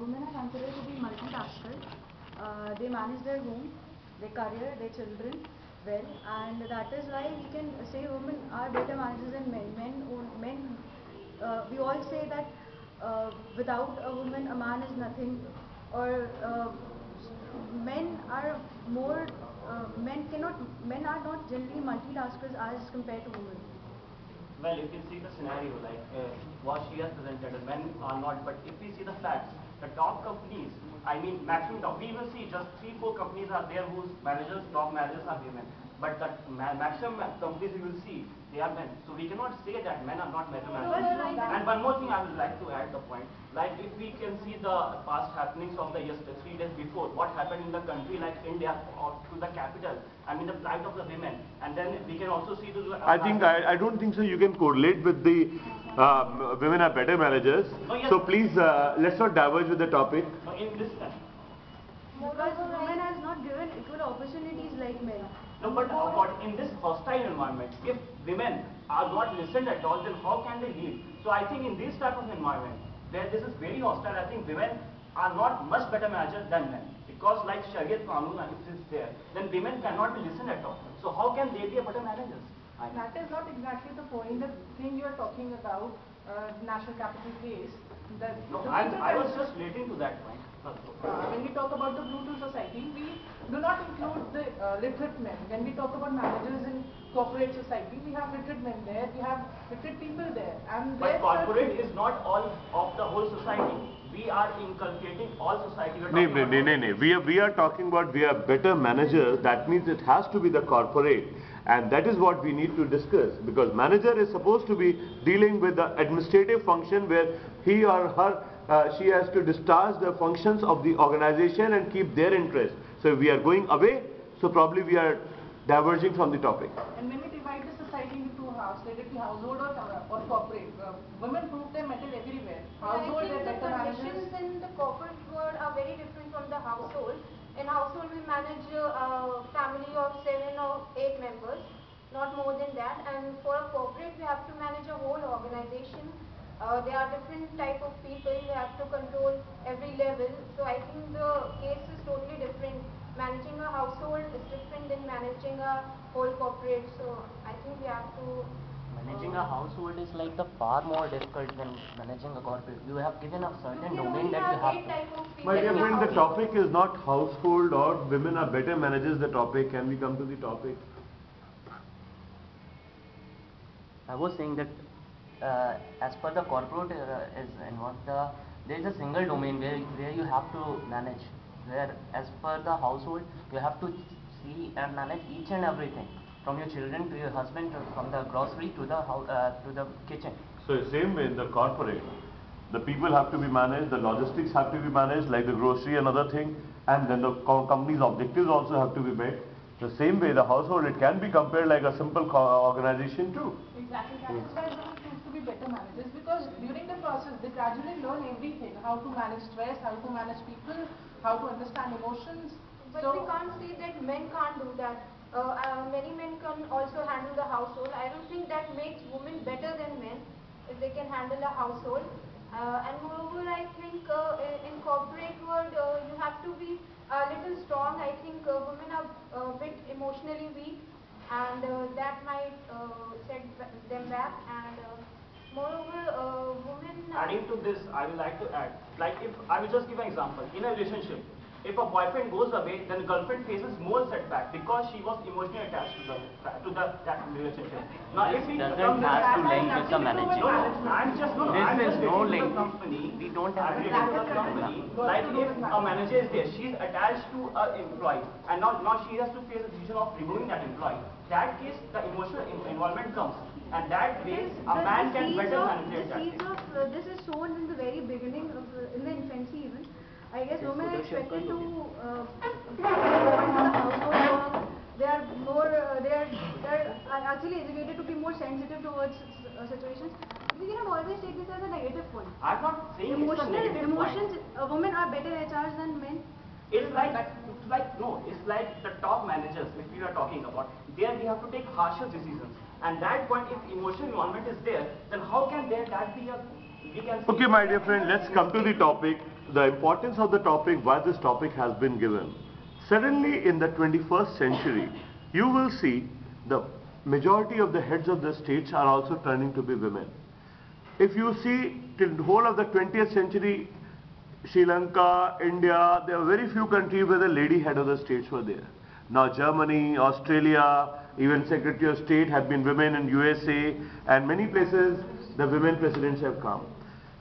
women are considered to be multitaskers. They manage their home, their career, their children well, and that is why we can say women are better managers than men. We all say that without a woman, a man is nothing, or men are more. Men are not generally multitaskers as compared to women. Well, if you see the scenario, like what she has presented, men are not, but if we see the facts, the top companies, I mean maximum top, we will see just 3-4 companies are there whose managers, top managers are women. But the maximum companies you will see, they are men. So we cannot say that men are not better managers. And one more thing I would like to add the point, like if we can see the past happenings of the 3 days before, what happened in the country like India or to the capital, I mean the plight of the women, and then we can also see the... I don't think so you can correlate with the women are better managers. No, yes. So please let's not diverge with the topic. No, in this time. Because women has not given equal opportunities like men. No, but in this hostile environment, if women are not listened at all, then how can they lead? So I think in this type of environment, where this is very hostile, I think women are not much better managers than men. Because like Shariat Qanun, if it's there, then women cannot be listened at all. So how can they be a better managers? That is not exactly the point. The thing you are talking about, national capital case. No, I was just relating to that point. When we talk about the Blue 2 society, we do not include the literate men. When we talk about managers in corporate society, we have literate men there, we have literate people there. But corporate is not all of the whole society. We are inculcating all society. No. We are talking about we are better managers. That means it has to be the corporate. And that is what we need to discuss, because manager is supposed to be dealing with the administrative function where he or her she has to discharge the functions of the organization and keep their interest. So we are going away, so probably we are diverging from the topic. And when we divide the society into two halves, let it be household or corporate, women prove their mettle everywhere. Household, I think the conditions in the corporate world are very different from the household. In household, we manage a family of 7 or 8 members, not more than that. And for a corporate, we have to manage a whole organization. There are different type of people, we have to control every level. So I think the case is totally different. Managing a household is different than managing a whole corporate. So I think we have to... Managing a household is like the far more difficult than managing a corporate. You have given a certain domain that you have to... My dear friend, the topic is not household or women are better managers. The topic, can we come to the topic? I was saying that as per the corporate is involved, there is a single domain where you have to manage. Where as per the household, you have to see and manage each and everything, from your children to your husband, from the grocery to the kitchen. So same way in the corporate, the people have to be managed, the logistics have to be managed, like the grocery and other thing, and then the company's objectives also have to be met. The same way the household, it can be compared like a simple organization too. Exactly, that is why women choose to be better managers, because during the process they gradually learn everything, how to manage stress, how to manage people, how to understand emotions. But we can't say that men can't do that. Many men can also handle the household. I don't think that makes women better than men if they can handle a household. And moreover, I think in corporate world you have to be a little strong. I think women are a bit emotionally weak, and that might set them back. And moreover, women... Adding to this, I would like to add, like if I will just give an example. In a relationship, if a boyfriend goes away, then girlfriend faces more setback because she was emotionally attached to that relationship. Now, if we doesn't have to link with the managing. I'm just no link. Company. We don't have to link with the company. Like if a manager is there, she's attached to an employee, and now she has to face the decision of removing that employee. That case, the emotional involvement comes, and that way a man can better manipulate that. The seeds of this is sown in the very beginning, in the infancy even. I guess women are expected to the household work. They are actually educated to be more sensitive towards situations. We cannot always take this as a negative point. I'm not saying it's a negative emotions. point. Women are better HRs than men. It's like the top managers, if we are talking about, there we have to take harsher decisions. And that point, if emotional involvement is there, then how can that be a, we can say. Okay, my dear friend, let's come to the topic, the importance of the topic, why this topic has been given. Suddenly in the 21st century, you will see the majority of the heads of the states are also turning to be women. If you see till the whole of the 20th century, Sri Lanka, India, there are very few countries where the lady head of the states were there. Now Germany, Australia, even Secretary of State have been women in USA, and many places the women presidents have come.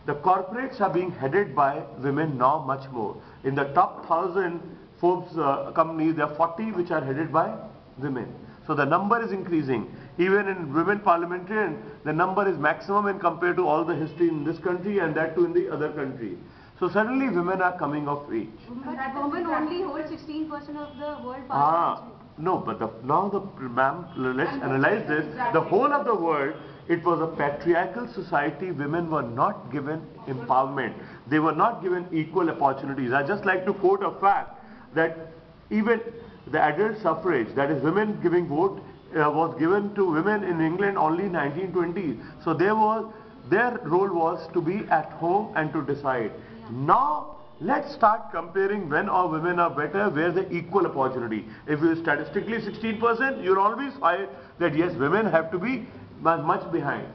The corporates are being headed by women now much more. In the top 1000 Forbes companies, there are 40 which are headed by women. So the number is increasing. Even in women parliamentarian, the number is maximum when compared to all the history in this country and that too in the other country. So suddenly women are coming of age. But women only hold 16% of the world parliament. No, but ma'am, let's analyze this. The whole of the world, it was a patriarchal society. Women were not given empowerment. They were not given equal opportunities. I just like to quote a fact that even the adult suffrage, that is women giving vote, was given to women in England only in 1920s. So their role was to be at home and to decide. Now, let's start comparing when our women are better, where the equal opportunity. If you statistically 16%, you'll always find that yes, women have to be much behind.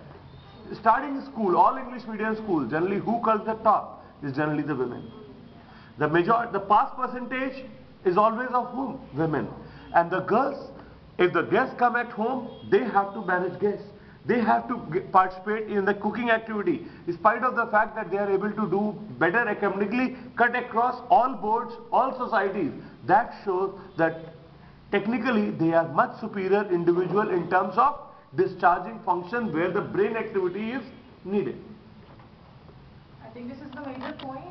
Starting school, all English medium schools, generally who comes at top is generally the women. The pass percentage is always of whom? Women. And the girls, if the guests come at home, they have to manage guests. They have to participate in the cooking activity. In spite of the fact that they are able to do better academically, cut across all boards, all societies. That shows that technically they are much superior individual in terms of discharging function where the brain activity is needed. I think this is the major point.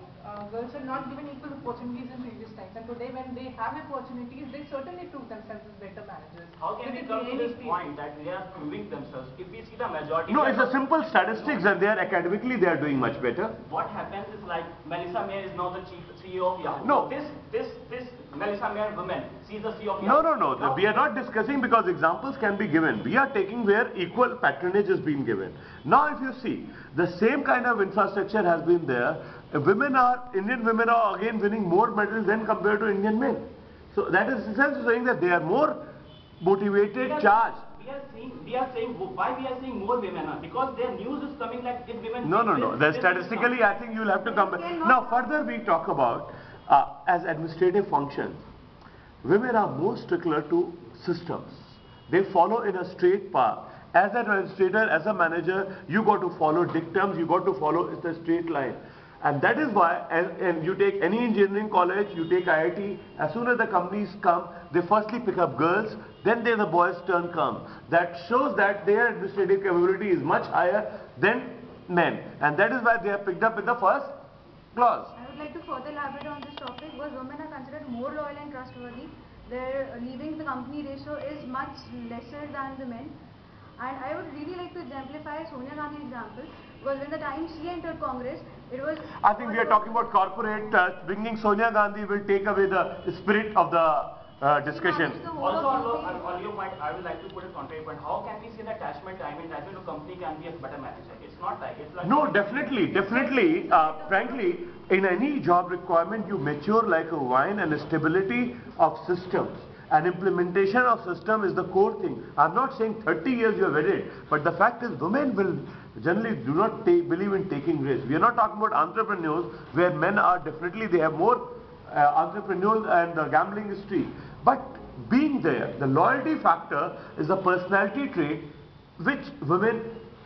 Girls are not given equal opportunities in previous times, and today when they have opportunities, they certainly prove themselves as better managers. How can we come to this point that they are proving themselves? If we see the majority... No, it's a simple statistics and they are academically they are doing much better. What happens is like Melissa Mayer is now the CEO of Yahoo. No. This Melissa Mayer woman, she is the CEO of Yahoo. No. We are not discussing because examples can be given. We are taking where equal patronage is being given. Now if you see, the same kind of infrastructure has been there. Indian women are again winning more medals than compared to Indian men. So that is essentially saying that they are more motivated, charged. We are saying why we are saying more women are because their news is coming like if women. No. Then statistically, I think you will have to come back. Now further we talk about as administrative functions. Women are more stickler to systems. They follow in a straight path. As an administrator, as a manager, you got to follow dictums. You got to follow the straight line. And that is why, and you take any engineering college, you take IIT, as soon as the companies come, they firstly pick up girls, then the boys' turn comes. That shows that their administrative capability is much higher than men. And that is why they are picked up in the first clause. I would like to further elaborate on this topic because women are considered more loyal and trustworthy. Their leaving the company ratio is much lesser than the men. And I would really like to exemplify Sonia Gandhi's example because when the time she entered Congress, it was... I think we are talking about corporate, bringing Sonia Gandhi will take away the spirit of the discussion. Also on your point, I would like to put a contrary point. How can we say that attachment to company can be a better manager? It's not like it's like... No, definitely. Frankly, in any job requirement, you mature like a wine, and the stability of systems. And implementation of system is the core thing. I'm not saying 30 years you have added, but the fact is women will generally do not believe in taking risks. We are not talking about entrepreneurs where men are definitely, they have more entrepreneurial and gambling history. But being there, the loyalty factor is a personality trait which women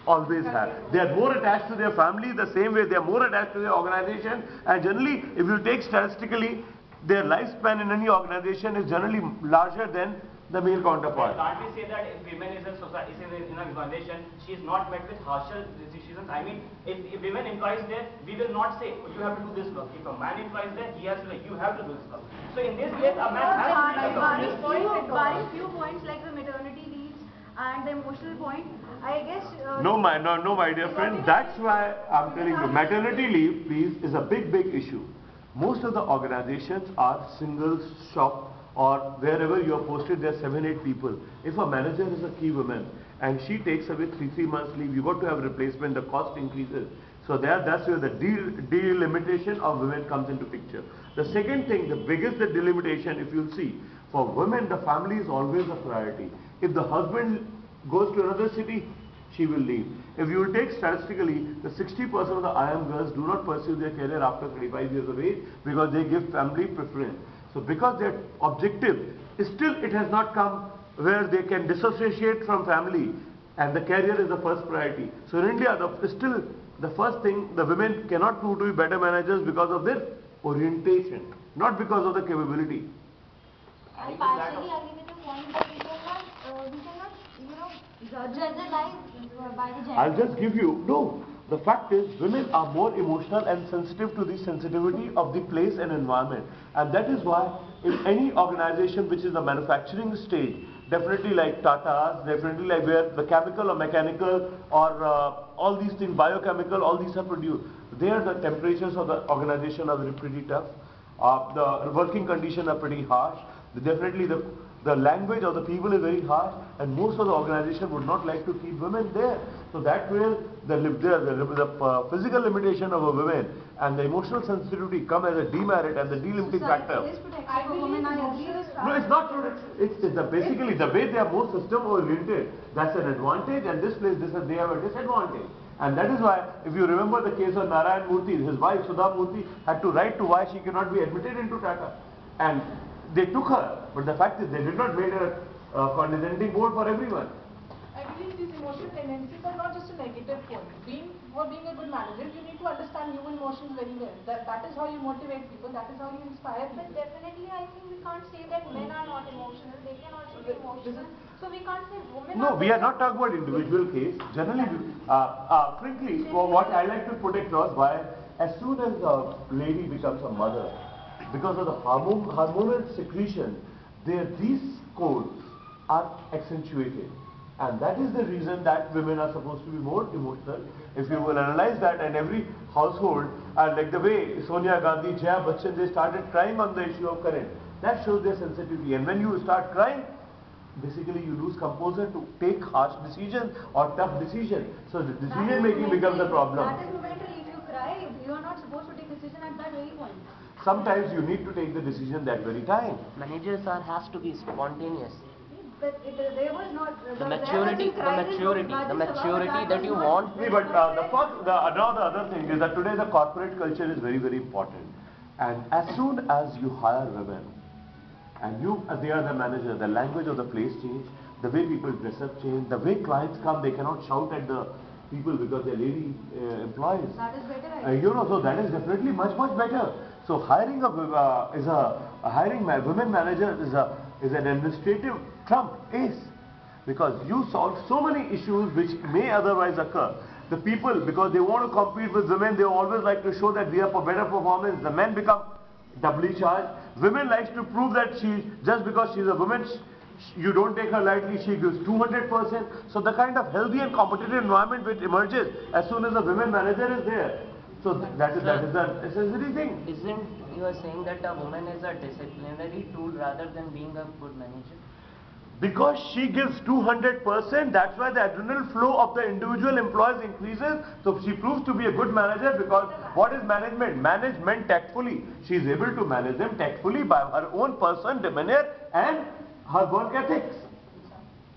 always have. They are more attached to their family the same way they are more attached to their organization, and generally if you take statistically, their lifespan in any organization is generally larger than the male counterpart. Can't we say that if women is in society, is in an organization, she is not met with harsher decisions? I mean, if women employees there, we will not say, you have to do this work. If a man employees there, he has to like, you have to do this work. So in this case, a man has to do barring few points like the maternity leaves and the emotional point, I guess... No, my dear friend, that's why I'm telling you, maternity leave, please, is a big issue. Most of the organizations are single shop, or wherever you are posted there are 7-8 people. If a manager is a key woman and she takes away 3 months leave, you got to have replacement, the cost increases. So that's where the delimitation of women comes into picture. The second thing, the biggest delimitation, if you see, for women the family is always a priority. If the husband goes to another city, she will leave. If you will take statistically, the 60% of the IIM girls do not pursue their career after 35 years of age because they give family preference. So because their objective, still it has not come where they can disassociate from family and the career is the first priority. So in India, still the first thing, the women cannot prove to be better managers because of their orientation, not because of the capability. I partially agree with the point that we cannot, generalize by the gender. I'll just give you, no, the fact is women are more emotional and sensitive to the sensitivity of the place and environment, and that is why in any organization which is the manufacturing stage, definitely like Tata's, definitely like where the chemical or mechanical or all these things, biochemical, all these are produced, there the temperatures of the organization are pretty tough, the working conditions are pretty harsh, definitely the language of the people is very harsh, and most of the organization would not like to keep women there. So that way the physical limitation of a woman and the emotional sensitivity come as a demerit and the delimiting factor. I believe No, it's not true. It's basically the way they are more system oriented, that's an advantage, and this place they have a disadvantage. And that is why, if you remember the case of Narayan Murthy, his wife Sudha Murthy had to write to why she cannot be admitted into Tata. And they took her, but the fact is they did not make a condescending board for everyone. I believe these emotional tendencies are not just a negative point. For being a good manager, you need to understand human emotions very well. That is how you motivate people, that is how you inspire But people. definitely I think we can't say that men are not emotional, they can also be emotional. So we can't say women No, we are better. not talking about individual case. Generally, frankly, what I like to put across, why as soon as a lady becomes a mother, because of the hormonal secretion, these codes are accentuated. And that is the reason that women are supposed to be more emotional. If you will analyze that, and every household, like the way Sonia Gandhi, Jaya Bachchan, they started crying on the issue of current. That shows their sensitivity. And when you start crying, basically you lose composure to take harsh decisions or tough decisions. So the decision making becomes the problem. That is momentary. If you cry, you are not supposed to take decision at that very point. Sometimes you need to take the decision that very time. Managers has to be spontaneous. But there was not The maturity that you want. See, but now the other thing is that today the corporate culture is very, very important. And as soon as you hire women, and they are the manager, the language of the place change, the way people dress up change, the way clients come, they cannot shout at the people because they're lady employees. That is better. So that is definitely much, much better. So hiring hiring women manager is an administrative trump ace, because you solve so many issues which may otherwise occur. The people, because they want to compete with women, they always like to show that we are for better performance. The men become doubly charged. Women likes to prove that just because she's a woman, you don't take her lightly, she gives 200%. So the kind of healthy and competitive environment which emerges as soon as the women manager is there. So that is the necessary thing. Isn't you are saying that a woman is a disciplinary tool rather than being a good manager? Because she gives 200%, that's why the adrenal flow of the individual employees increases. So she proves to be a good manager, because what is management? Management tactfully. She is able to manage them tactfully by her own person, demeanor and her work ethics.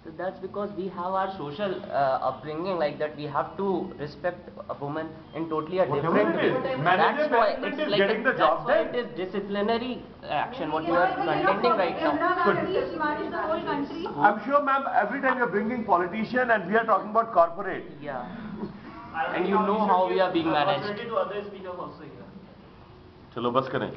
So that's because we have our social upbringing like that. We have to respect a woman in totally a Whatever different it way. is, management is getting the job that's why done. it is disciplinary action what you are contending right now. Indira Gandhi managed the whole country. I'm sure, ma'am, every time you're bringing politician and we are talking about corporate. Yeah. I And think you now know we should how give we are being managed. opportunity to other speakers also here. Chalo, bas kare.